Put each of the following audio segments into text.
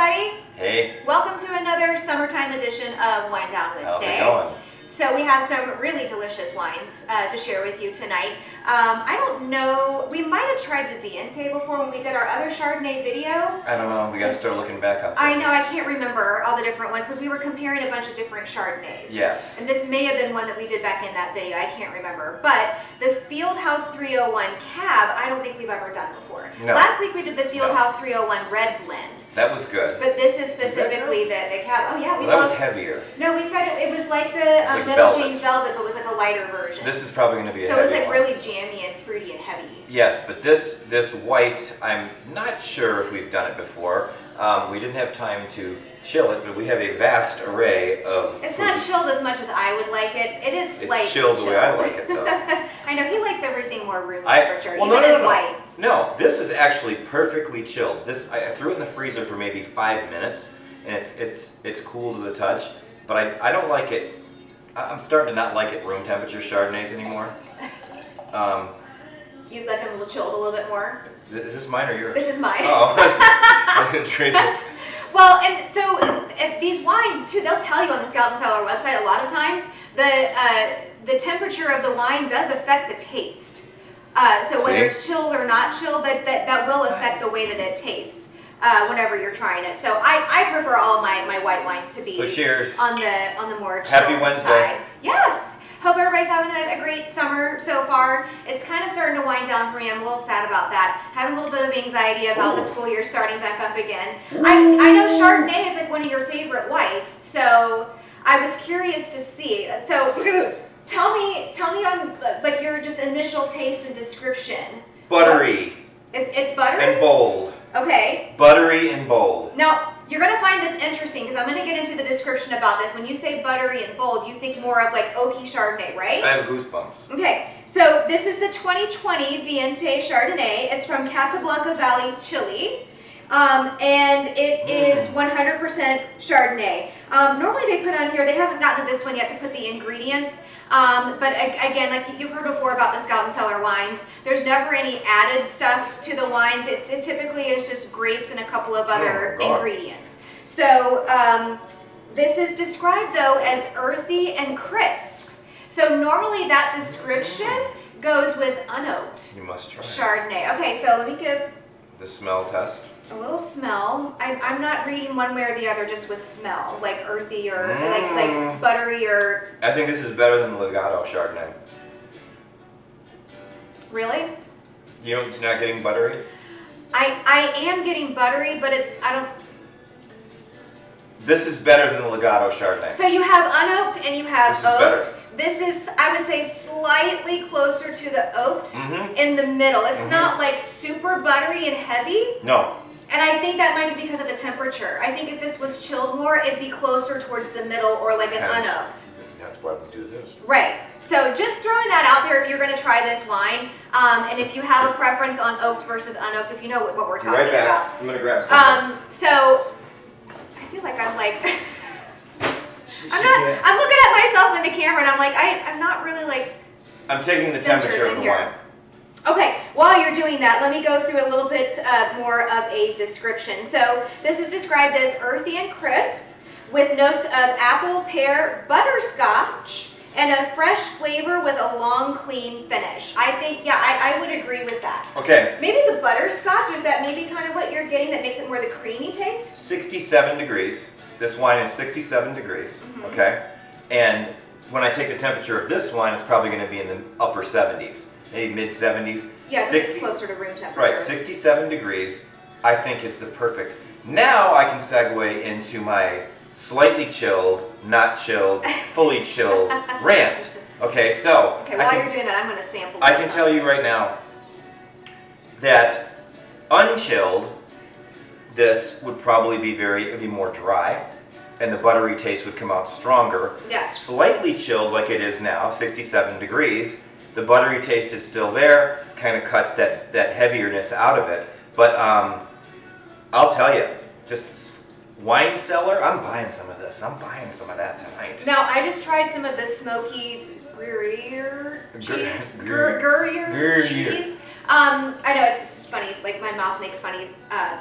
everybody. Hey. Welcome to another summertime edition of Wine Down Wednesday. How's it going? So we have some really delicious wines to share with you tonight. I don't know, we might have tried the Viente before when we did our other Chardonnay video. I don't know, we gotta start looking back on things. I know, I can't remember all the different ones because we were comparing a bunch of different Chardonnays. Yes. And this may have been one that we did back in that video, I can't remember. But the Fieldhouse 301 Cab, I don't think we've ever done before. No. Last week we did the Fieldhouse 301 Red Blend. That was good. But this is specifically the Cab. Oh yeah, That was heavier. No, we said it was like the like Meadow velvet. James Velvet, but it was like a lighter version. This is probably going to be a So it was heavy like one. really jammy and fruity and heavy. Yes, but this white, I'm not sure if we've done it before. We didn't have time to chill it, but we have a vast array of It's food. not chilled as much as I would like it. It is It's slightly chilled the way I like it, though. I know, he likes everything more room temperature, well, even no, his no. whites. No, this is actually perfectly chilled. This I threw it in the freezer for maybe 5 minutes, and it's cool to the touch. But I don't like it. I'm starting to not like it room temperature Chardonnays anymore. You'd like them a little chilled a little bit more? Is this mine or yours? This is mine. Oh, I didn't drink it. Well, and so these wines too, they'll tell you on the Scout and Cellar website a lot of times the temperature of the wine does affect the taste. So whether it's chilled or not chilled, that will affect the way that it tastes whenever you're trying it. So I prefer all my white wines to be cheers. on the more chilled Happy Wednesday. side. Yes. Hope everybody's having a great summer so far. It's kind of starting to wind down for me. I'm a little sad about that. Having a little bit of anxiety about the school year starting back up again. I know Chardonnay is like one of your favorite whites, so I was curious to see. So Look at this. Tell me on like your just initial taste and description. Buttery. It's buttery? And bold. Okay. Buttery and bold. Now, you're going to find this interesting because I'm going to get into the description about this. When you say buttery and bold, you think more of like oaky Chardonnay, right? I have goosebumps. Okay, so this is the 2020 Viente Chardonnay. It's from Casablanca Valley, Chile. And it is 100% Chardonnay. Normally they put on here, they haven't gotten to this one yet to put the ingredients. But again, like you've heard before about the Scout and Cellar wines, there's never any added stuff to the wines. It typically is just grapes and a couple of other ingredients. So this is described though as earthy and crisp. So normally that description goes with unoaked You must try. Chardonnay. Okay, so let me give The smell test. a little smell. I'm not reading one way or the other just with smell, like earthy or like buttery or... I think this is better than the Legato Chardonnay. Really? You're not getting buttery? I am getting buttery, but This is better than the Legato Chardonnay. So you have unoaked and you have This is better. oaked. This is, I would say, slightly closer to the oaked in the middle. It's not like super buttery and heavy. No. And I think that might be because of the temperature. I think if this was chilled more, it'd be closer towards the middle or like an unoaked. That's why we do this. Right. So just throwing that out there if you're going to try this wine, and if you have a preference on oaked versus unoaked, if you know what we're talking Right back. about. I'm going to grab some. So I feel like I'm like, I'm looking at myself in the camera and I'm like, I'm not really like I'm taking the centered temperature of in the here. wine. Okay, while you're doing that, let me go through a little bit more of a description. So this is described as earthy and crisp with notes of apple, pear, butterscotch, and a fresh flavor with a long, clean finish. I think, yeah, I would agree with that. Okay. Maybe the butterscotch, is that maybe kind of what you're getting that makes it more the creamy taste? 67 degrees. This wine is 67 degrees, okay? And when I take the temperature of this wine, it's probably going to be in the upper 70s, maybe mid 70s. Yeah, this is closer to room temperature. Right, 67 degrees, I think is the perfect. Now I can segue into my slightly chilled, not chilled, fully chilled rant. Okay, so Okay, while you're doing that, I'm going to sample I this can up. tell you right now that unchilled, this would probably be it'd be more dry, and the buttery taste would come out stronger. Yes. Slightly chilled like it is now, 67 degrees, the buttery taste is still there, kind of cuts that heavierness out of it. But I'll tell you, just wine cellar, I'm buying some of this. I'm buying some of that tonight. Now, I just tried some of the smoky Gruyere cheese. Gruyere. Gruyere cheese. I know it's just funny. Like my mouth makes funny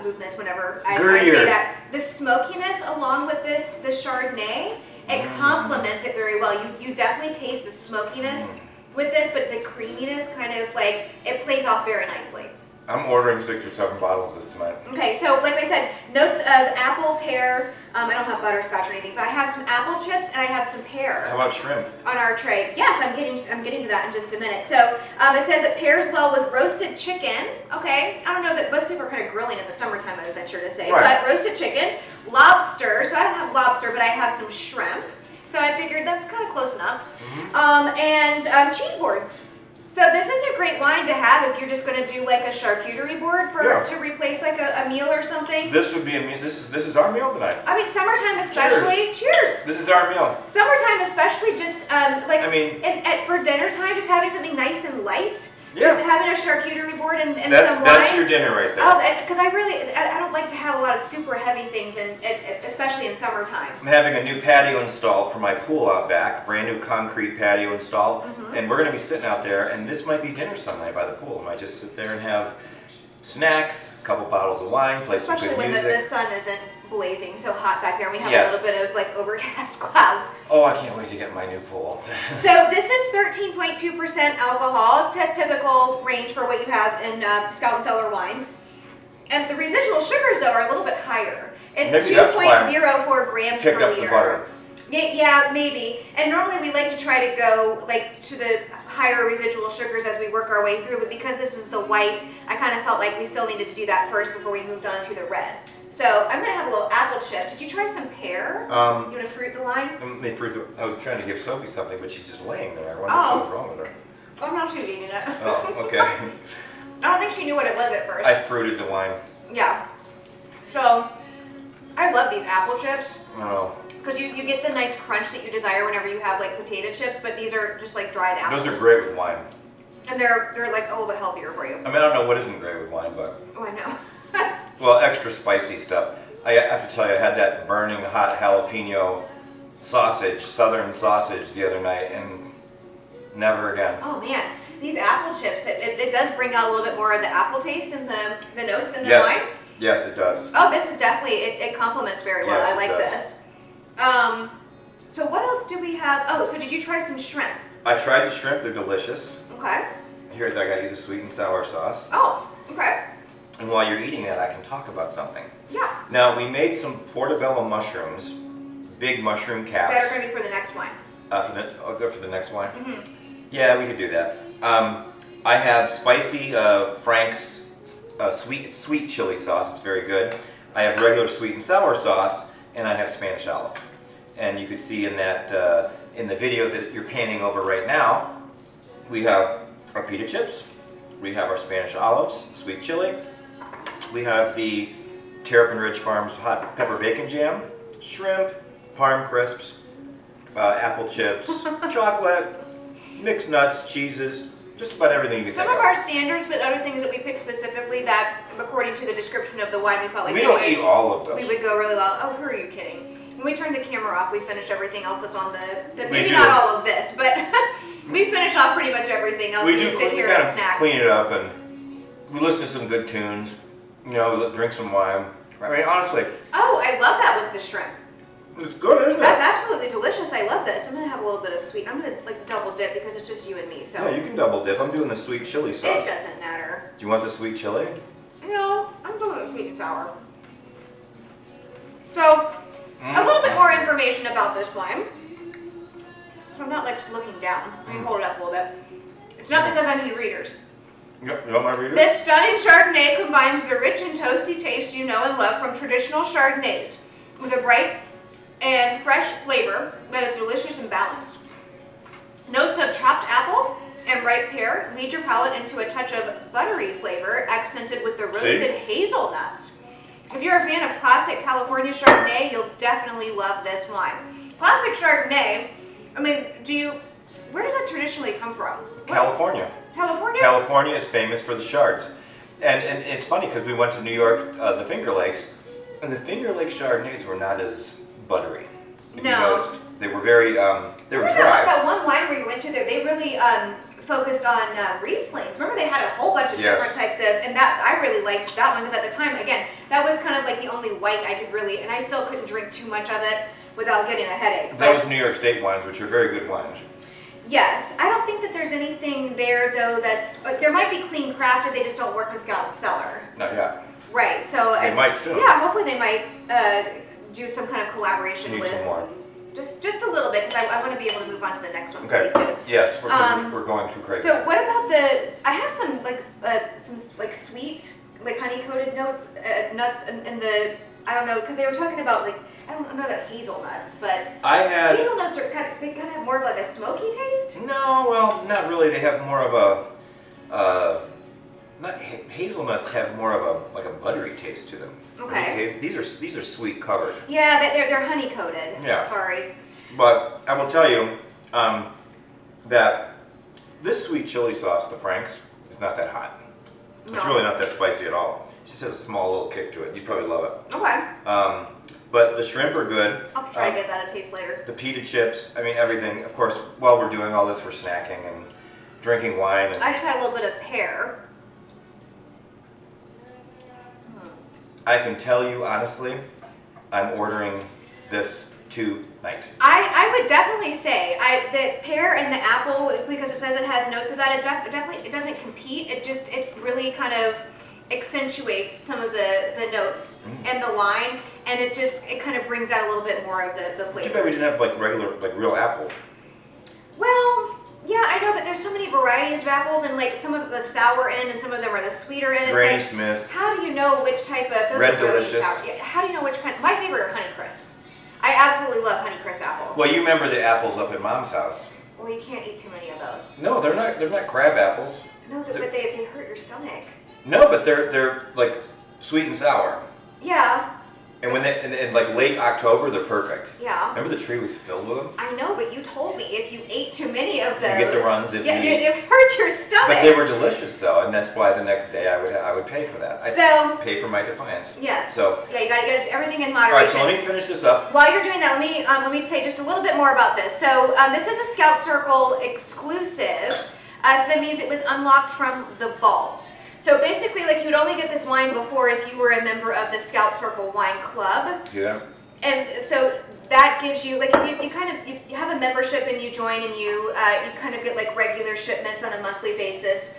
movements whenever I say Gruyere. that. The smokiness along with this Chardonnay, it complements it very well. You definitely taste the smokiness with this, but the creaminess kind of like, it plays off very nicely. I'm ordering 6 or 7 bottles of this tonight. Okay, so like I said, notes of apple, pear. I don't have butterscotch or anything, but I have some apple chips and I have some pear. How about shrimp? On our tray. Yes, I'm getting to that in just a minute. So it says it pairs well with roasted chicken. Okay, I don't know that most people are kind of grilling in the summertime, I would venture to say, right. But roasted chicken, lobster. So I don't have lobster, but I have some shrimp. So I figured that's kind of close enough. And cheese boards. So this is a great wine to have if you're just going to do like a charcuterie board to replace like a meal or something. This would be a meal. This is our meal tonight. I mean, summertime especially. Cheers. This is our meal. Summertime especially, just for dinner time, just having something nice and light. Yeah. Just having a charcuterie board and some wine. That's your dinner right there. Oh, because I don't like to have a lot of super heavy things, especially in summertime. I'm having a new patio installed for my pool out back, brand new concrete patio installed, and we're going to be sitting out there, and this might be dinner some night by the pool. I might just sit there and have snacks, a couple bottles of wine, play some good music. Especially when the sun isn't blazing so hot back there, and we have a little bit of like overcast clouds. Oh, I can't wait to get my new pool. So this is 13.2% alcohol. It's a typical range for what you have in Scout and Cellar wines. And the residual sugars, though, are a little bit higher. It's 2.04 grams per liter. The butter. Yeah, maybe. And normally we like to try to go like to the higher residual sugars as we work our way through, but because this is the white, I kind of felt like we still needed to do that first before we moved on to the red. So I'm gonna have a little apple chip. Did you try some pear? You wanna fruit the line? I was trying to give Sophie something, but she's just laying there. I wonder what was wrong with her. Oh, no, she was eating it. Oh, okay. I don't think she knew what it was at first. I fruited the wine. Yeah. So I love these apple chips. Oh. Because you get the nice crunch that you desire whenever you have like potato chips, but these are just like dried apples. Those are great with wine. And they're like a little bit healthier for you. I mean, I don't know what isn't great with wine, but... Oh, I know. Well, extra spicy stuff. I have to tell you, I had that burning hot jalapeno sausage, southern sausage the other night, and never again. Oh man, these apple chips, it does bring out a little bit more of the apple taste in the notes in the wine. Yes, it does. Oh, this is definitely, it complements very well. Yes, I like this. So what else do we have? Oh, so did you try some shrimp? I tried the shrimp, they're delicious. Okay. Here, I got you the sweet and sour sauce. Oh, okay. And while you're eating that, I can talk about something. Yeah. Now, we made some portobello mushrooms, big mushroom caps. That are going to be for the next wine. They're for the next wine? Mm-hmm. Yeah, we could do that. I have spicy Frank's sweet chili sauce. It's very good. I have regular sweet and sour sauce, and I have Spanish olives. And you could see in that in the video that you're panning over right now, we have our pita chips, we have our Spanish olives, sweet chili, we have the Terrapin Ridge Farms hot pepper bacon jam, shrimp, parm crisps, apple chips, chocolate, mixed nuts, cheeses, just about everything you can think Some of our standards, but other things that we picked specifically that, according to the description of the wine, we felt like we don't eat all of those. We would go really well. Oh, who are you kidding? When we turned the camera off, we finished everything else that's on the maybe not all of this, but we finish off pretty much everything else. We just sit here and snack. Clean it up, and we listen to some good tunes. You know, drink some wine. I mean, honestly. Oh, I love that with the shrimp. It's good, isn't it? That's absolutely delicious. I love this. I'm gonna have a little bit of sweet. I'm gonna like double dip because it's just you and me. So yeah, you can double dip. I'm doing the sweet chili sauce. It doesn't matter. Do you want the sweet chili? No, I'm doing the sweet and sour. So. A little bit more information about this wine. So I'm not like looking down. Let me hold it up a little bit. It's not because I need readers. Yep, you want my readers? This stunning Chardonnay combines the rich and toasty taste you know and love from traditional Chardonnays with a bright and fresh flavor that is delicious and balanced. Notes of chopped apple and ripe pear lead your palate into a touch of buttery flavor accented with the roasted hazelnuts. If you're a fan of classic California Chardonnay, you'll definitely love this wine. Classic Chardonnay, I mean, where does that traditionally come from? California. California? California is famous for the Chards. And it's funny because we went to New York, the Finger Lakes, and the Finger Lake Chardonnays were not as buttery. If you noticed. They were very, they were dry. That one winery we went to there, they really focused on Rieslings. Remember they had a whole bunch of Yes. different types of, and that I really liked that one because at the time, again, that was kind of like the only white I could really, and I still couldn't drink too much of it without getting a headache. That was New York State wines, which are very good wines. Yes, I don't think that there's anything there though that's, there might be clean crafted, they just don't work with Scout Cellar. Not yet. Right, so. They might soon. Yeah, hopefully they might do some kind of collaboration Need with. some more. Just a little bit, because I want to be able to move on to the next one Okay. pretty soon. Yes, we're going too crazy. So what about I have some like sweet, like honey coated nuts in the, I don't know, because they were talking about like, I don't know that hazelnuts, but hazelnuts are they kind of have more of like a smoky taste. No, well, not really. They have more of a, hazelnuts have more of a buttery taste to them. Okay. These are sweet covered. Yeah, they're honey coated. Yeah. Sorry. But I will tell you that this sweet chili sauce, the Frank's, is not that hot. No. It's really not that spicy at all. It just has a small little kick to it. You'd probably love it. Okay. But the shrimp are good. I'll try to give that a taste later. The pita chips, I mean everything. Of course, while we're doing all this, we're snacking and drinking wine. And I just had a little bit of pear. I can tell you honestly, I'm ordering this tonight. I would definitely say the pear and the apple, because it says it has notes of that. It definitely doesn't compete. It really kind of accentuates some of the notes and the wine, and it kind of brings out a little bit more of the flavors. Too bad we didn't have like real apple. Well, yeah, I know, but there's so many varieties of apples, and like some of the sour end, and some of them are the sweeter end. Granny it's like, Smith. how do you know which type of those Red are really Delicious. sour? Yeah, how do you know which kind? My favorite are Honeycrisp. I absolutely love Honeycrisp apples. Well, you remember the apples up at Mom's house? Well, you can't eat too many of those. No, they're not. They're not crab apples. No, but they hurt your stomach. No, but they're like sweet and sour. Yeah. And when in like late October, they're perfect. Yeah. Remember the tree was filled with them? I know, but you told me if you ate too many of those, You get the runs if you eat. it hurt your stomach. But they were delicious though, and that's why the next day I would pay for that. I'd pay for my Defiance. Yes. So yeah, you gotta get everything in all right, moderation. so let me finish this up. While you're doing that, let me say just a little bit more about this. So this is a Scout Circle exclusive. So that means it was unlocked from the vault. So basically, like, you'd only get this wine before if you were a member of the Scout Circle Wine Club. Yeah. And so that gives you, like, if you have a membership and you join and you kind of get like regular shipments on a monthly basis.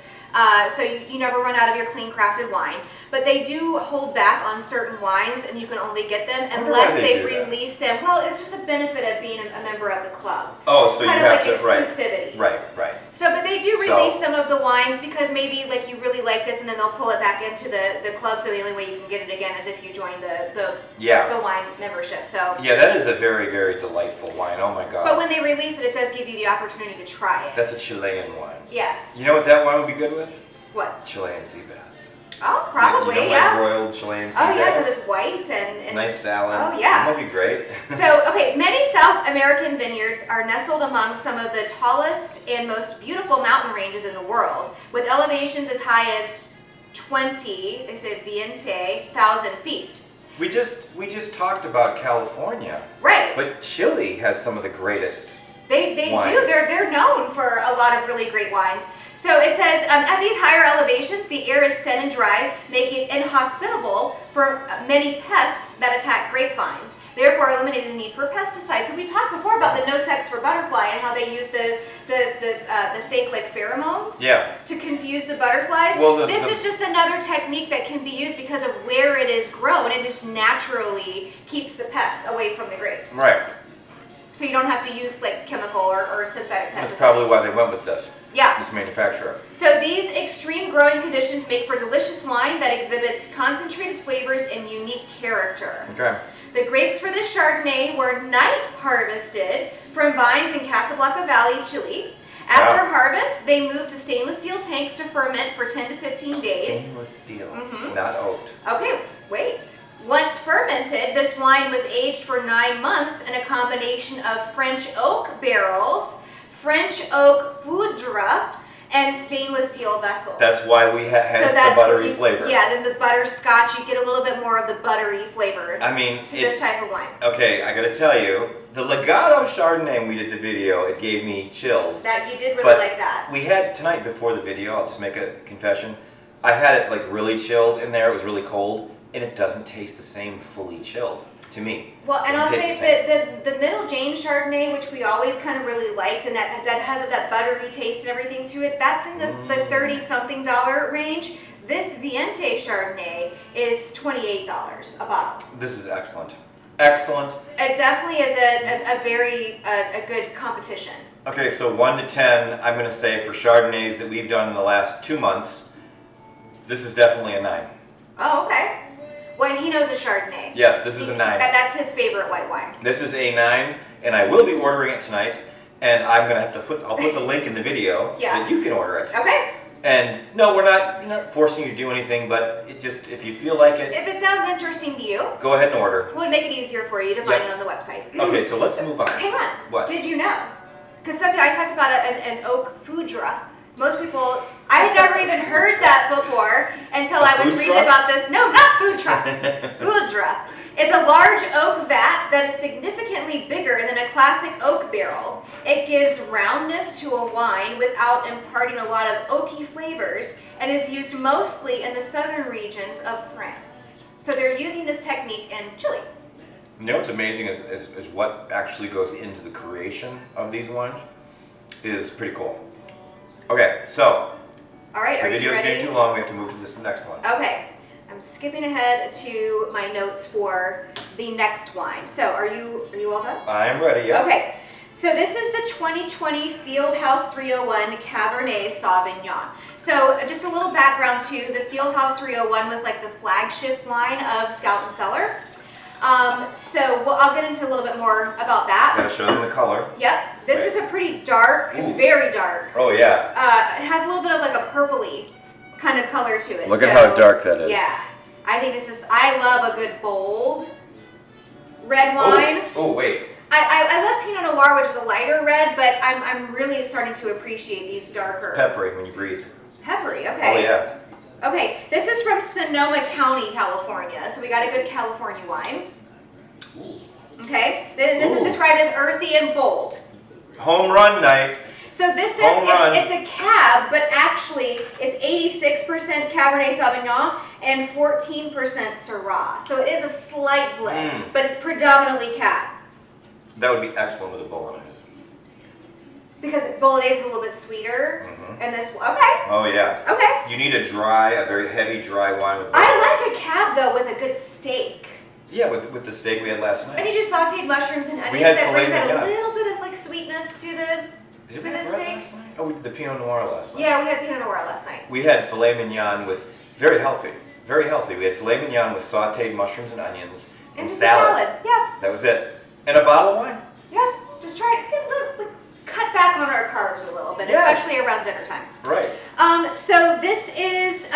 So you never run out of your clean crafted wine. But they do hold back on certain wines, and you can only get them unless they release them. Well, it's just a benefit of being a member of the club. Oh, so kind you of have like to exclusivity. Right. So, but they do release some of the wines because maybe like you really like this, and then they'll pull it back into the club. So the only way you can get it again is if you join the wine membership. So yeah, that is a very, very delightful wine. Oh my God. But when they release it, it does give you the opportunity to try it. That's a Chilean wine. Yes. You know what that wine would be good with? What? Chilean sea bass. Oh, probably, you know, yeah. like broiled Chilean sea Oh, bass. yeah, because it's white and nice salad. Oh, yeah. That'd be great. So, okay, many South American vineyards are nestled among some of the tallest and most beautiful mountain ranges in the world, with elevations as high as 1,000 feet. We just talked about California. Right. But Chile has some of the greatest They wines. do. They're known for a lot of really great wines. So it says, at these higher elevations, the air is thin and dry, making it inhospitable for many pests that attack grapevines, therefore eliminating the need for pesticides. So we talked before about the no sex for butterfly and how they use the fake like pheromones to confuse the butterflies. Well, this is just another technique that can be used because of where it is grown. It just naturally keeps the pests away from the grapes. Right. So you don't have to use like chemical or synthetic pesticides. That's probably why they went with this. Yeah. This manufacturer. So these extreme growing conditions make for delicious wine that exhibits concentrated flavors and unique character. Okay. The grapes for this Chardonnay were night harvested from vines in Casablanca Valley, Chile. After harvest, they moved to stainless steel tanks to ferment for 10 to 15 days. Stainless steel, not oak. Okay, wait. Once fermented, this wine was aged for 9 months in a combination of French oak barrels, French oak foudre, and stainless steel vessels. That's why we hence the buttery flavor. Yeah, then the butterscotch, you get a little bit more of the buttery flavor. I mean, to this type of wine. Okay, I gotta tell you, the Legato Chardonnay when we did the video, it gave me chills. That you did really like that. We had tonight before the video, I'll just make a confession. I had it like really chilled in there, it was really cold, and it doesn't taste the same fully chilled to me. Well, and I'll say that the Middle Jane Chardonnay, which we always kind of really liked, and that has that buttery taste and everything to it, that's in the $30-something range. This Viente Chardonnay is $28 a bottle. This is excellent. Excellent. It definitely is a very good competition. Okay, so 1 to 10, I'm going to say for Chardonnays that we've done in the last 2 months, this is definitely a 9. Oh, okay. Well, he knows a Chardonnay. Yes, this is a 9. That's his favorite white wine. This is a 9, and I will be ordering it tonight, and I'm going to have to I'll put the link in the video so that you can order it. Okay. And no, we're not forcing you to do anything, but it just, if you feel like it. If it sounds interesting to you. Go ahead and order. It would make it easier for you to find it on the website. Okay, so let's move on. Hang on. What? Did you know? Because I talked about an oak foudre. Most people, I had never even heard that before until I was reading about this. No, not foudre. Foudre. It's a large oak vat that is significantly bigger than a classic oak barrel. It gives roundness to a wine without imparting a lot of oaky flavors and is used mostly in the southern regions of France. So they're using this technique in Chile. You know what's amazing is what actually goes into the creation of these wines is pretty cool. Okay, so all right, the are you video's ready? getting too long. We have to move to this next one. Okay, I'm skipping ahead to my notes for the next wine. So are you all done? I am ready. Yeah. Okay, so this is the 2020 Fieldhouse 301 Cabernet Sauvignon. So just a little background too. The Fieldhouse 301 was like the flagship line of Scout and Cellar. I'll get into a little bit more about that. Gotta show them the color. Yep. This is a pretty dark. It's very dark. Oh yeah. It has a little bit of like a purpley kind of color to it. Look at how dark that is. Yeah. I think this is. I love a good bold red wine. Oh wait. I love Pinot Noir, which is a lighter red, but I'm really starting to appreciate these darker. Peppery when you breathe. Peppery. Okay. Oh yeah. Okay, this is from Sonoma County, California. So we got a good California wine. Okay, then this is described as earthy and bold. Home run night. So this says it's a cab, but actually it's 86% Cabernet Sauvignon and 14% Syrah. So it is a slight blend, but it's predominantly cab. That would be excellent with a bolognese. Because bolognese is a little bit sweeter, and this, okay. Oh yeah. Okay. You need a very heavy dry wine with bolognese. I like a cab though with a good steak. Yeah, with the steak we had last night. And you do sauteed mushrooms and onions that brings out a little bit of like sweetness to the steak. Last night? Oh, we did the Pinot Noir last night. Yeah, we had Pinot Noir last night. We had filet mignon with, very healthy. We had filet mignon with sauteed mushrooms and onions and salad. Yeah. That was it. And a bottle of wine. Yeah, just try it. Cut back on our carbs a little bit, especially around dinner time. Right. So this is,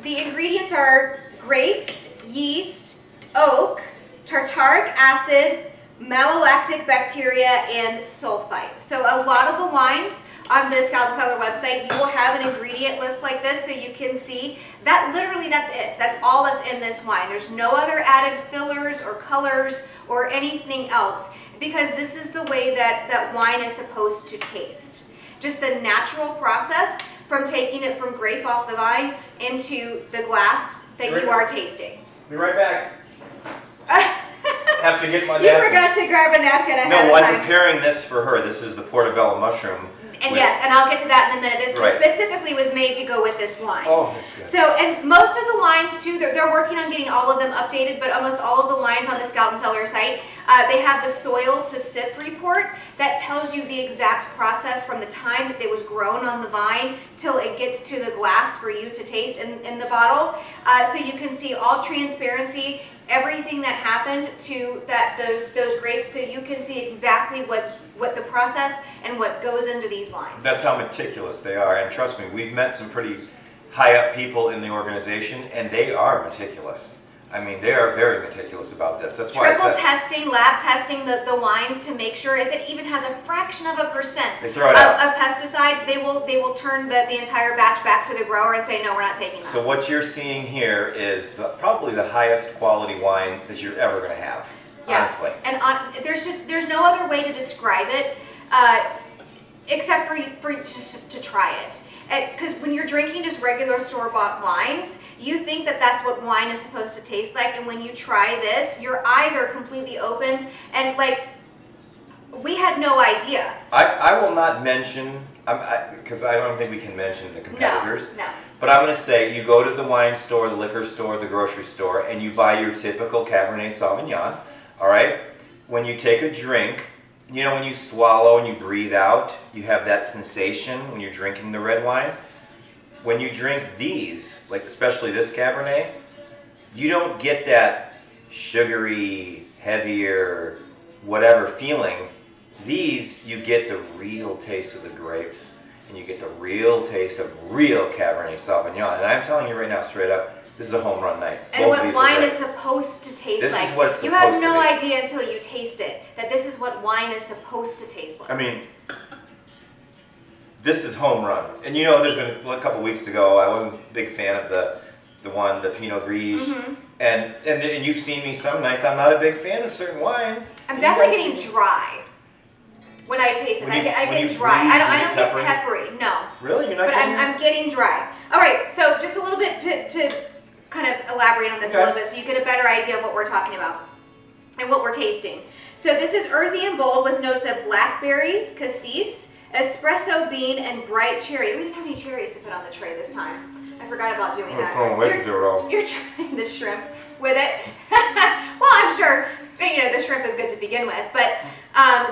the ingredients are grapes, yeast, oak, tartaric acid, malolactic bacteria, and sulfites. So a lot of the wines on the Scout and Cellar website, you will have an ingredient list like this so you can see that literally that's it. That's all that's in this wine. There's no other added fillers or colors or anything else because this is the way that wine is supposed to taste. Just the natural process from taking it from grape off the vine into the glass that you are tasting. Be right back. Have to get my napkin. You forgot to grab a napkin ahead of time. No, I'm preparing this for her. This is the portobello mushroom. And yes, and I'll get to that in a minute. This specifically was made to go with this wine. Oh, that's good. So, and most of the wines too, they're working on getting all of them updated, but almost all of the wines on the Scout and Cellar site, they have the soil to sip report that tells you the exact process from the time that it was grown on the vine till it gets to the glass for you to taste in the bottle. So you can see all transparency, everything that happened to those grapes, so you can see exactly what the process and what goes into these wines. That's how meticulous they are, and trust me, we've met some pretty high up people in the organization, and they are meticulous. I mean, they are very meticulous about this. That's why Triple I said testing, lab testing the wines to make sure if it even has a fraction of a percent they throw it out. of pesticides, they will turn the entire batch back to the grower and say, no, we're not taking that. So what you're seeing here is probably the highest quality wine that you're ever going to have. Yes, Honestly. and there's no other way to describe it except for you just to try it. Because when you're drinking just regular store-bought wines, you think that that's what wine is supposed to taste like, and when you try this, your eyes are completely opened, and like, we had no idea. I will not mention, because I don't think we can mention the competitors. No. But I'm going to say, you go to the wine store, the liquor store, the grocery store, and you buy your typical Cabernet Sauvignon, all right? When you take a drink, you know when you swallow and you breathe out, you have that sensation when you're drinking the red wine? When you drink these, like especially this Cabernet, you don't get that sugary, heavier, whatever feeling. These, you get the real taste of the grapes, and you get the real taste of real Cabernet Sauvignon. And I'm telling you right now, straight up, this is a home run night. And Both of what these are wine great. is supposed to taste This like. is what it's you have supposed no to be. idea until you taste it that this is what wine is supposed to taste like. I mean, this is home run. And you know, there's been a couple weeks ago, I wasn't a big fan of the Pinot Gris. Mm-hmm. And you've seen me some nights, I'm not a big fan of certain wines. I'm You definitely guys getting see- dry when I taste it. When you- I when get you dry. breathe, I you don't get get peppery. No. Really? You're not But getting I'm getting dry. All right, so just a little bit to kind of elaborate on this a Okay. little bit so you get a better idea of what we're talking about and what we're tasting. So this is earthy and bold with notes of blackberry, cassis, espresso bean, and bright cherry. We didn't have any cherries to put on the tray this time. I forgot about doing that. You're trying the shrimp with it. Well, I'm sure the shrimp is good to begin with, but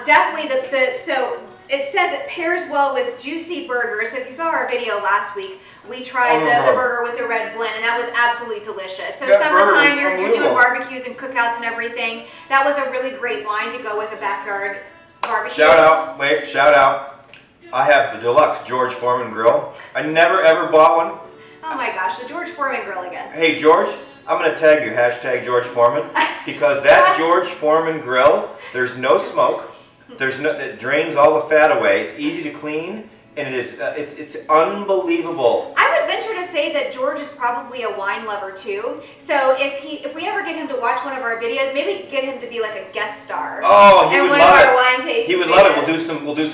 definitely so it says it pairs well with juicy burgers. So if you saw our video last week, we tried the burger with the red blend, and that was absolutely delicious. So That burger summertime, was you're doing unbelievable. barbecues and cookouts and everything. That was a really great wine to go with a backyard barbecue. Shout out. I have the deluxe George Foreman grill. I never ever bought one. Oh my gosh, the George Foreman grill again. Hey George, I'm gonna tag you, hashtag George Foreman, because that George Foreman grill, there's no smoke, it drains all the fat away, it's easy to clean, and it is it's unbelievable. I would venture to say that George is probably a wine lover too. So if we ever get him to watch one of our videos, maybe get him to be like a guest star. Oh, he and would one love of our it. wine tastings. He would love it. We'll do some Show all the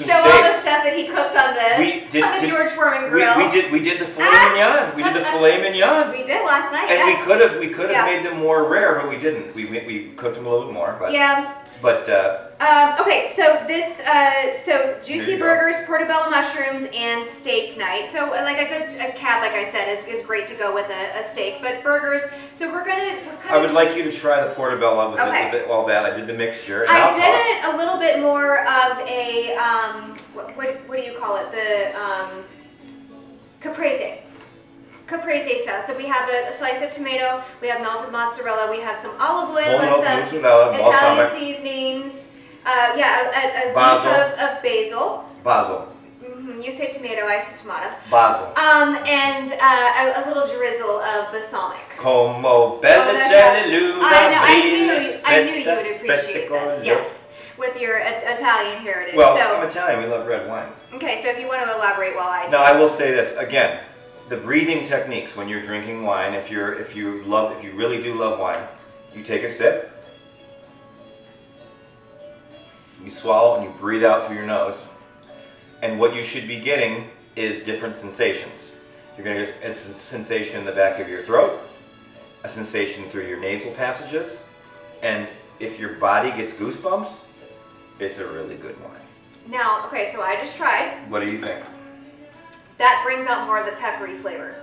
steaks. stuff that he cooked on the George Foreman grill. We did the filet mignon. We did the filet mignon. We did last night. And yes. we could have made them more rare, but we didn't. We cooked them a little bit more. But yeah. But okay, so this juicy There you go. burgers, portobello mushrooms, and steak night. So like a cab, like I said, is great to go with a steak. But burgers. So we're I would like you to try the portobello with, Okay. with all that. I did the mixture. And I I'll did talk. it a little bit more of a what do you call it? The caprese style. So we have a slice of tomato, we have melted mozzarella, we have some olive oil Whole milk and some mozzarella, Italian balsamic, seasonings. A leaf Basil. of basil. basil, You say tomato, I say tomato. basil. And a little drizzle of balsamic. Como bella that's Gianluca, I knew you Brilla, would appreciate this. spettacolo. Yes, with your Italian heritage. Well, so, I'm Italian. We love red wine. okay, so if you want to elaborate while I Now, I taste. will say this again: the breathing techniques when you're drinking wine. If you really do love wine, you take a sip, you swallow, and you breathe out through your nose. And what you should be getting is different sensations. You're going to get a sensation in the back of your throat, a sensation through your nasal passages, and if your body gets goosebumps, it's a really good wine. Now, okay, so I just tried. What do you think? That brings out more of the peppery flavor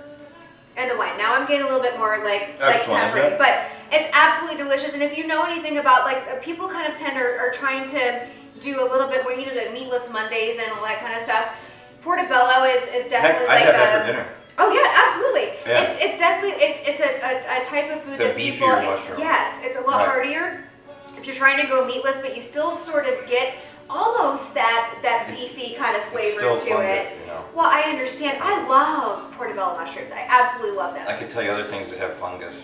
in the wine. Now I'm getting a little bit more like Excellent, peppery, yeah. but it's absolutely delicious. And if you know anything about people kind of are trying to do a little bit more, the meatless Mondays and all that kind of stuff. Portobello is definitely I'd like have that for dinner. Oh yeah, absolutely. Yeah. It's definitely it's a type of food It's a that people. beefier mushroom. Yes, it's a lot Right. heartier. If you're trying to go meatless, but you still sort of get almost that beefy kind of flavor It's still to fungus, it. you know. Well, I understand. I love portobello mushrooms. I absolutely love them. I could tell you other things that have fungus.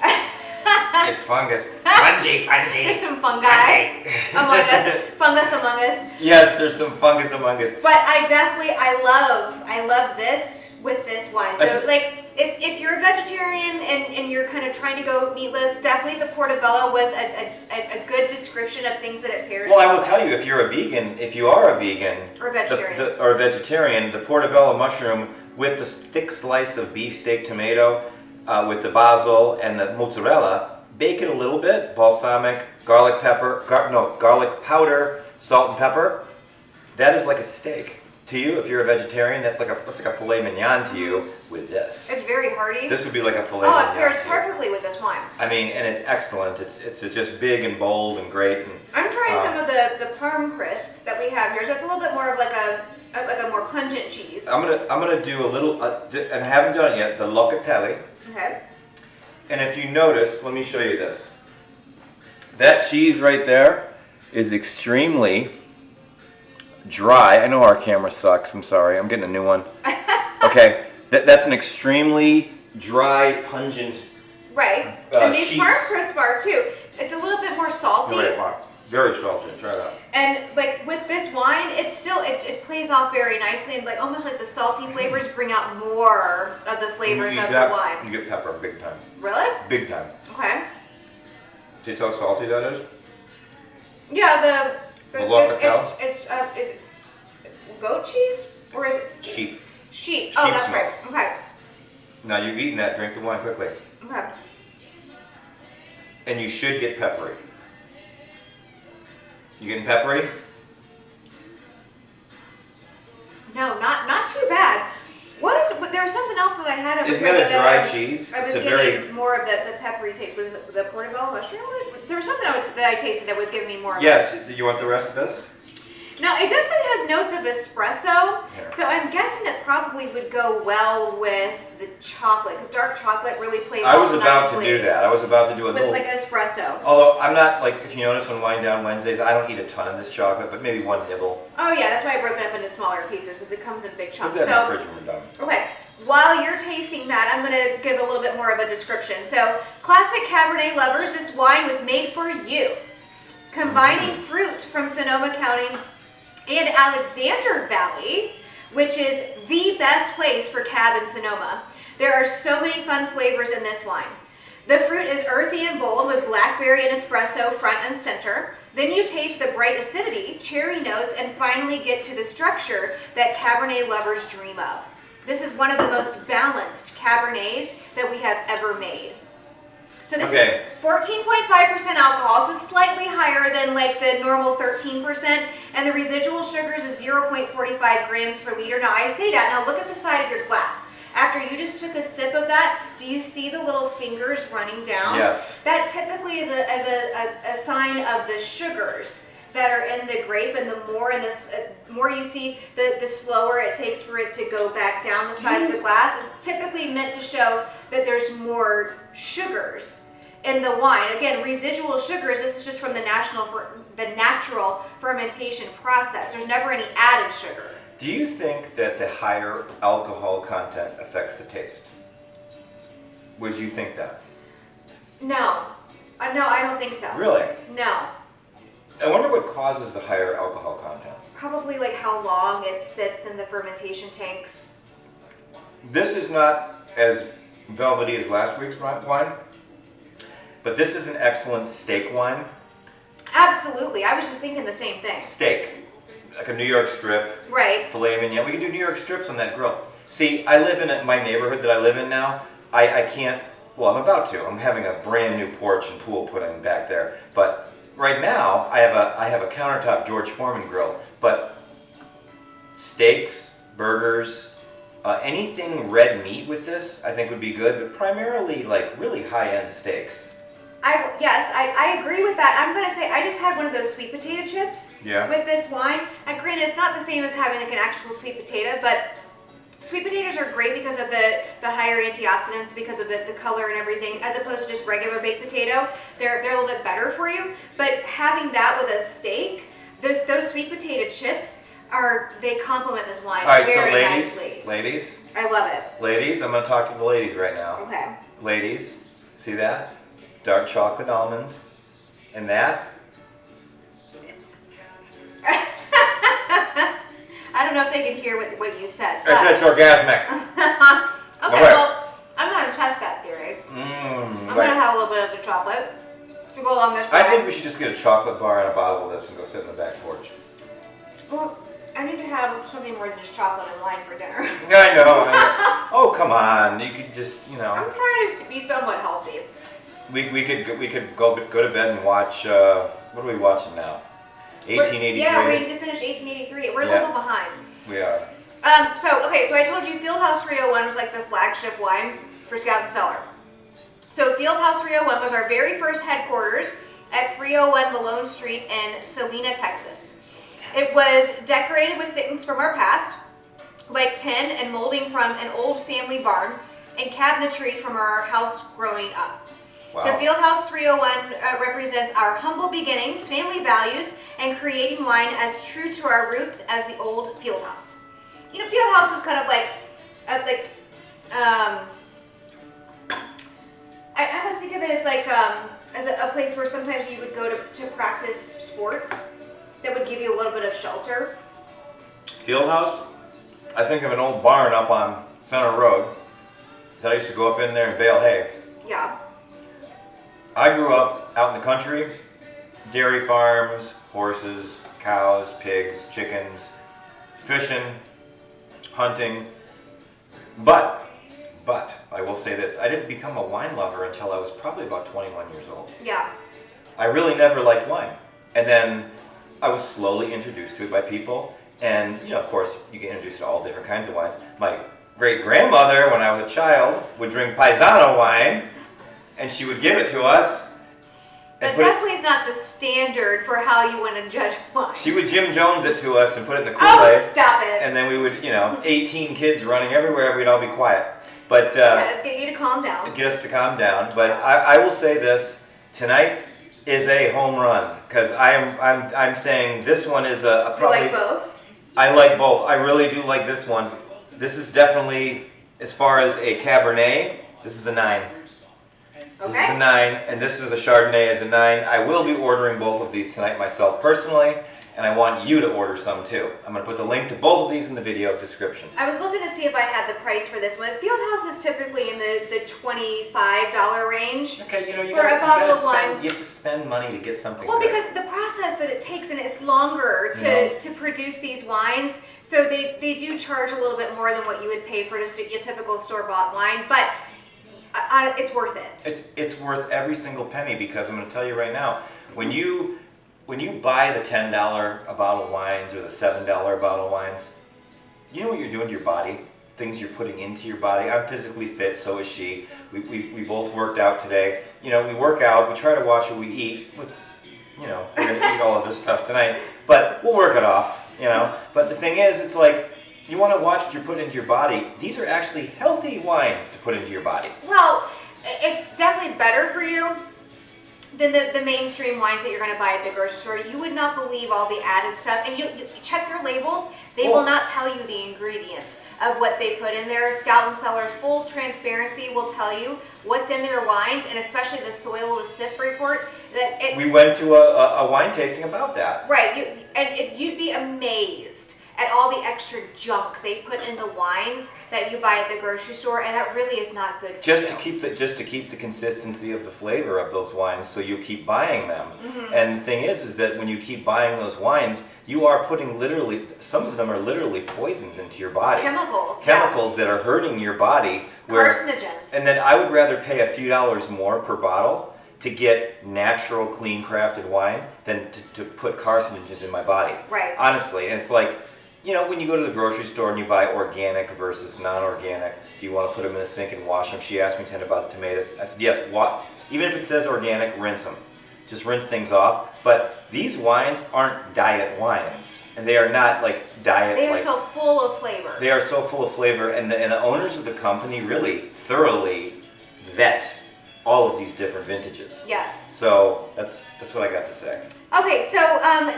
It's fungus. Fungi. There's some fungi among us. Fungus among us. Yes, there's some fungus among us. But I love this with this wine. So like, if you're a vegetarian and you're kind of trying to go meatless, definitely the Portobello was a good description of things that it pairs with. Well, I will tell you, if you are a vegan or vegetarian, or vegetarian, the Portobello mushroom with the thick slice of beefsteak tomato, with the basil and the mozzarella, bake it a little bit, balsamic, garlic garlic powder, salt and pepper. That is like a steak. To you, if you're a vegetarian, that's like a filet mignon to you with this. It's very hearty. This would be like a filet mignon. Oh, it pairs perfectly with this wine. I mean, and it's excellent. It's just big and bold and great. And, I'm trying some of the Parm crisp that we have here, so it's a little bit more of like a more pungent cheese. I'm gonna do a little, and I haven't done it yet. The locatelli. Okay. And if you notice, let me show you this. That cheese right there is extremely dry. I know our camera sucks. I'm sorry. I'm getting a new one. Okay. That's an extremely dry, pungent. Right. And these cheese. Parm crisp are too. It's a little bit more salty. Very salty. Try that. And like with this wine, it plays off very nicely, and like almost like the salty flavors bring out more of the flavors of the wine. You get pepper big time. Really? Big time. Okay. See how salty that is? Yeah, The locatelli? is it goat cheese or is it Sheep. sheep? Oh, that's right. Okay. Now you've eaten that, drink the wine quickly. Okay. And you should get peppery. You getting peppery? No, not too bad. There was something else that I had over Isn't here. that a dry cheese? I was getting more of the peppery taste. Was it the Portobello mushroom? There was something that I tasted that was giving me more. Yes. Do you want the rest of this? No, it does say it has notes of espresso, Here. so I'm guessing it probably would go well with the chocolate, because dark chocolate really plays off nicely. I was about to do that. I was about to do a little. With like espresso. Although I'm not, like, if you notice on Wine Down Wednesdays, I don't eat a ton of this chocolate, but maybe one nibble. Oh yeah, that's why I broke it up into smaller pieces, because it comes in big Put chunks. that in the fridge when we're done. Okay, while you're tasting that, I'm going to give a little bit more of a description. So, classic Cabernet lovers, this wine was made for you. Combining fruit from Sonoma County and Alexander Valley, which is the best place for Cab in Sonoma. There are so many fun flavors in this wine. The fruit is earthy and bold with blackberry and espresso front and center. Then you taste the bright acidity, cherry notes, and finally get to the structure that Cabernet lovers dream of. This is one of the most balanced Cabernets that we have ever made. So this is 14.5% alcohol, so slightly higher than like the normal 13%, and the residual sugars is 0.45 grams per liter. Now I say that, now look at the side of your glass. After you just took a sip of that, do you see the little fingers running down? Yes. That typically is a sign of the sugars that are in the grape, and the more you see, the slower it takes for it to go back down the side of the glass. It's typically meant to show that there's more sugars in the wine. Again, residual sugars, this is just from the natural fermentation process. There's never any added sugar. Do you think that the higher alcohol content affects the taste? Would you think that? No. No, I don't think so. Really? No. I wonder what causes the higher alcohol content. Probably like how long it sits in the fermentation tanks. This is not as velvety as last week's wine, but this is an excellent steak wine. Absolutely. I was just thinking the same thing. Steak. Like a New York strip. Right. Filet mignon. We can do New York strips on that grill. See, I live in my neighborhood that I live in now. I can't, well, I'm about to. I'm having a brand new porch and pool put in back there. But right now, I have a countertop George Foreman grill. But steaks, burgers, anything red meat with this, I think would be good. But primarily, like, really high-end steaks. Yes, I agree with that. I'm going to say I just had one of those sweet potato chips with this wine. And granted, it's not the same as having like an actual sweet potato, but sweet potatoes are great because of the higher antioxidants, because of the color and everything, as opposed to just regular baked potato. They're a little bit better for you. But having that with a steak, those sweet potato chips, they complement this wine very nicely. Ladies. I love it. Ladies, I'm going to talk to the ladies right now. Okay. Ladies, see that? dark chocolate almonds, and that. I don't know if they can hear what you said. I said it's orgasmic. Okay, well, I'm going to test that theory. I'm going to have a little bit of the chocolate to go along this way. I think we should just get a chocolate bar and a bottle of this and go sit in the back porch. Well, I need to have something more than just chocolate and wine for dinner. I know. Oh, come on. You could just, I'm trying to be somewhat healthy. We could go to bed and watch. What are we watching now? 1883. Yeah, we need to finish 1883. We're a little behind. We are. So I told you Fieldhouse 301 was like the flagship wine for Scout and Cellar. So Fieldhouse 301 was our very first headquarters at 301 Malone Street in Salina, Texas. It was decorated with things from our past, like tin and molding from an old family barn, and cabinetry from our house growing up. Wow. The Fieldhouse 301 represents our humble beginnings, family values, and creating wine as true to our roots as the old Fieldhouse. Fieldhouse is kind of like I always think of it as like as a place where sometimes you would go to practice sports that would give you a little bit of shelter. Fieldhouse? I think of an old barn up on Center Road that I used to go up in there and bale hay. Yeah. I grew up out in the country, dairy farms, horses, cows, pigs, chickens, fishing, hunting. But I will say this, I didn't become a wine lover until I was probably about 21 years old. Yeah. I really never liked wine. And then I was slowly introduced to it by people. And, of course, you get introduced to all different kinds of wines. My great-grandmother, when I was a child, would drink Paisano wine, and she would give it to us. That definitely is not the standard for how you want to judge wine. She would Jim Jones it to us and put it in the Kool-Aid. Oh, stop it. And then we would, 18 kids running everywhere, we'd all be quiet. But get you to calm down. Get us to calm down. But I will say this, tonight is a home run, because I'm saying this one is a probably... You like both? I like both. I really do like this one. This is definitely, as far as a Cabernet, this is a 9. This is a 9, and this is a Chardonnay as a 9. I will be ordering both of these tonight myself personally, and I want you to order some too. I'm going to put the link to both of these in the video description. I was looking to see if I had the price for this one. Fieldhouse is typically in the $25 range. Okay, you for a bottle of wine. You have to spend money to get something Well, good. because the process that it takes, and it's longer to produce these wines, so they do charge a little bit more than what you would pay for just your typical store-bought wine, but it's worth it. It's worth every single penny, because I'm going to tell you right now, when you buy the $10 a bottle of wines or the $7 a bottle of wines, you know what you're doing to your body, things you're putting into your body. I'm physically fit, so is she. We both worked out today. We work out, we try to watch what we eat. We're going to eat all of this stuff tonight, but we'll work it off, But the thing is, it's like, you want to watch what you're putting into your body. These are actually healthy wines to put into your body. Well, it's definitely better for you than the mainstream wines that you're going to buy at the grocery store. You would not believe all the added stuff. And you check their labels, they will not tell you the ingredients of what they put in there. Scout and Cellar's full transparency will tell you what's in their wines, and especially the soil to sift report. We went to a wine tasting about that. Right, you'd be amazed at all the extra junk they put in the wines that you buy at the grocery store, and that really is not good for you. Just to keep the consistency of the flavor of those wines, so you keep buying them. Mm-hmm. And the thing is that when you keep buying those wines, you are putting some of them are literally poisons into your body. Chemicals that are hurting your body. Carcinogens. And then I would rather pay a few dollars more per bottle to get natural, clean crafted wine than to put carcinogens in my body. Right. Honestly, and it's like, when you go to the grocery store and you buy organic versus non-organic, do you want to put them in the sink and wash them? She asked me today about the tomatoes. I said, yes, even if it says organic, rinse them. Just rinse things off. But these wines aren't diet wines. And they are not like diet. They are so full of flavor. They are so full of flavor. And the owners of the company really thoroughly vet all of these different vintages. Yes. So that's what I got to say. Okay, so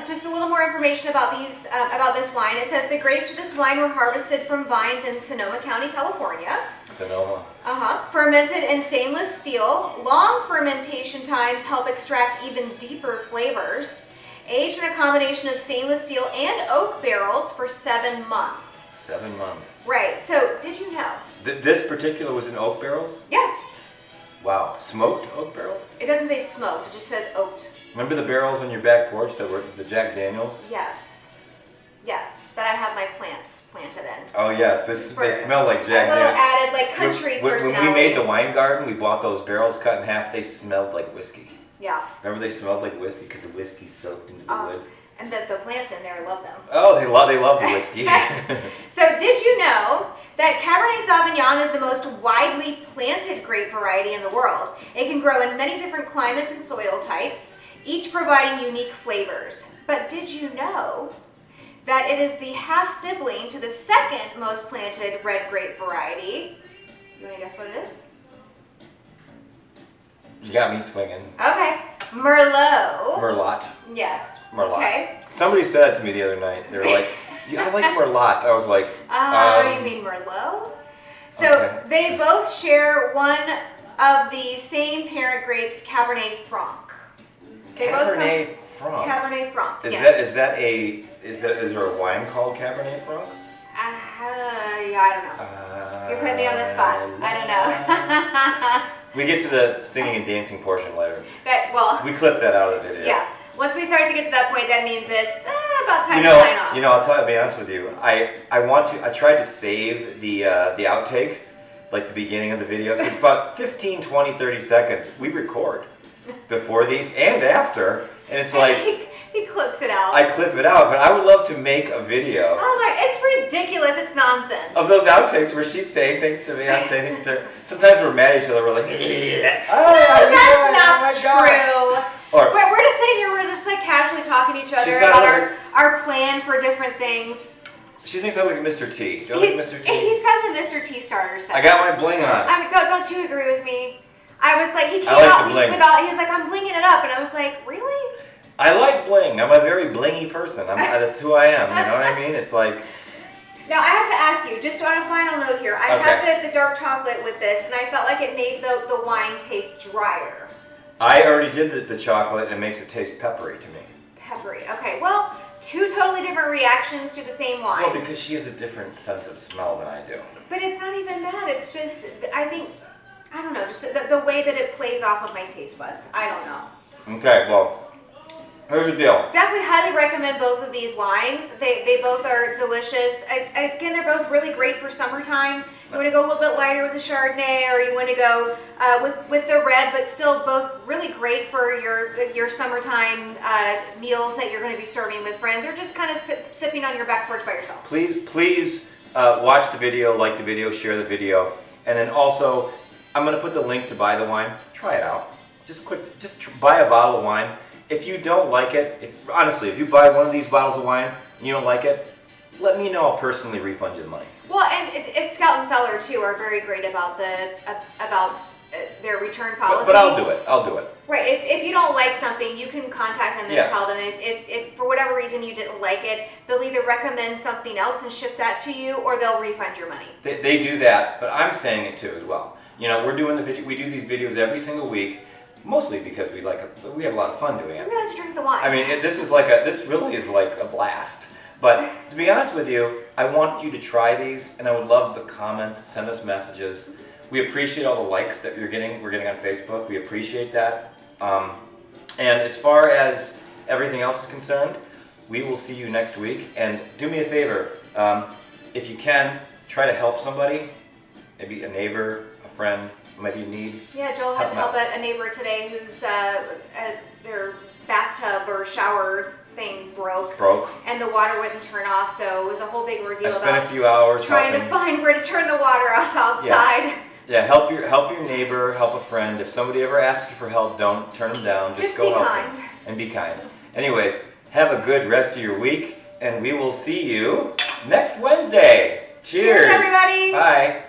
just a little more information about these about this wine. It says the grapes for this wine were harvested from vines in Sonoma County, California. Sonoma. Fermented in stainless steel. Long fermentation times help extract even deeper flavors. Aged in a combination of stainless steel and oak barrels for 7 months. 7 months. Right. So, did you know? This particular was in oak barrels? Yeah. Wow. Smoked oak barrels? It doesn't say smoked. It just says oaked. Remember the barrels on your back porch that were the Jack Daniels? Yes. Yes. That I have my plants planted in. Oh yes, they smell like Jack a little Daniels. added like country personality. When we made the wine garden, we bought those barrels cut in half. They smelled like whiskey. Yeah. Remember they smelled like whiskey because the whiskey soaked into the wood? And the plants in there love them. Oh, they love the whiskey. So did you know that Cabernet Sauvignon is the most widely planted grape variety in the world? It can grow in many different climates and soil types, each providing unique flavors. But did you know that it is the half-sibling to the second most planted red grape variety? You want to guess what it is? You got me swinging. Okay. Merlot. Merlot. Yes. Merlot. Okay. Somebody said it to me the other night. They were like, I like Merlot. I was like, you mean Merlot? So okay. They both share one of the same parent grapes, Cabernet Franc. Cabernet Franc. Cabernet Franc. Is there a wine called Cabernet Franc? Yeah, I don't know. You're putting me on the spot. I don't know. We get to the singing and dancing portion later. We clip that out of the video. Yeah. Once we start to get to that point, that means it's about time to sign off. I'll be honest with you. I tried to save the outtakes, like the beginning of the videos. It's about 15, 20, 30 seconds. We record before these and after, and it's like he clips it out. I clip it out, but I would love to make a video. Oh my! It's ridiculous. It's nonsense. Of those outtakes where she's saying things to me, I'm saying things to her. Sometimes we're mad at each other. We're like, that's not true. Or, we're just sitting here. We're just like casually talking to each other about our plan for different things. She thinks I look like Mr. T. Do I look like Mr. T? He's got the Mr. T starter set. I got my bling on. Don't you agree with me? I was like, he came out with all. He was like, I'm blinging it up, and I was like, really? I like bling. I'm a very blingy person. That's who I am. You know what I mean? It's like. Now I have to ask you, just on a final note here. I had the dark chocolate with this, and I felt like it made the wine taste drier. I already did the chocolate, and it makes it taste peppery to me. Peppery. Okay. Well, two totally different reactions to the same wine. Well, because she has a different sense of smell than I do. But it's not even that. It's just, I don't know, just the way that it plays off of my taste buds. I don't know. Okay, well, here's the deal. Definitely highly recommend both of these wines. They both are delicious. Again, they're both really great for summertime. You want to go a little bit lighter with the Chardonnay, or you want to go with the red, but still both really great for your summertime meals that you're going to be serving with friends, or just kind of sipping on your back porch by yourself. Please watch the video, like the video, share the video, and then also I'm going to put the link to buy the wine. Try it out. Just buy a bottle of wine. If you don't like it, honestly, if you buy one of these bottles of wine and you don't like it, let me know. I'll personally refund you the money. Well, and Scout and Cellar too are very great about their return policy. But I'll do it. I'll do it. Right. If you don't like something, you can contact them and tell them. If for whatever reason you didn't like it, they'll either recommend something else and ship that to you, or they'll refund your money. They do that, but I'm saying it too as well. We're doing the video. We do these videos every single week. Mostly because we have a lot of fun doing it. We like to drink the wine. I mean, this really is like a blast. But to be honest with you, I want you to try these, and I would love the comments. Send us messages. We appreciate all the likes that we're getting on Facebook. We appreciate that. And as far as everything else is concerned, we will see you next week. And do me a favor, if you can, try to help somebody, maybe a neighbor, a friend. Maybe you need. Yeah, Joel had to help a neighbor today whose their bathtub or shower thing broke. And the water wouldn't turn off, so it was a whole big ordeal. I spent a few hours trying to find where to turn the water off outside. Yeah, help your neighbor, help a friend. If somebody ever asks you for help, don't turn them down. Just go help them. And be kind. Anyways, have a good rest of your week, and we will see you next Wednesday. Cheers, everybody. Bye.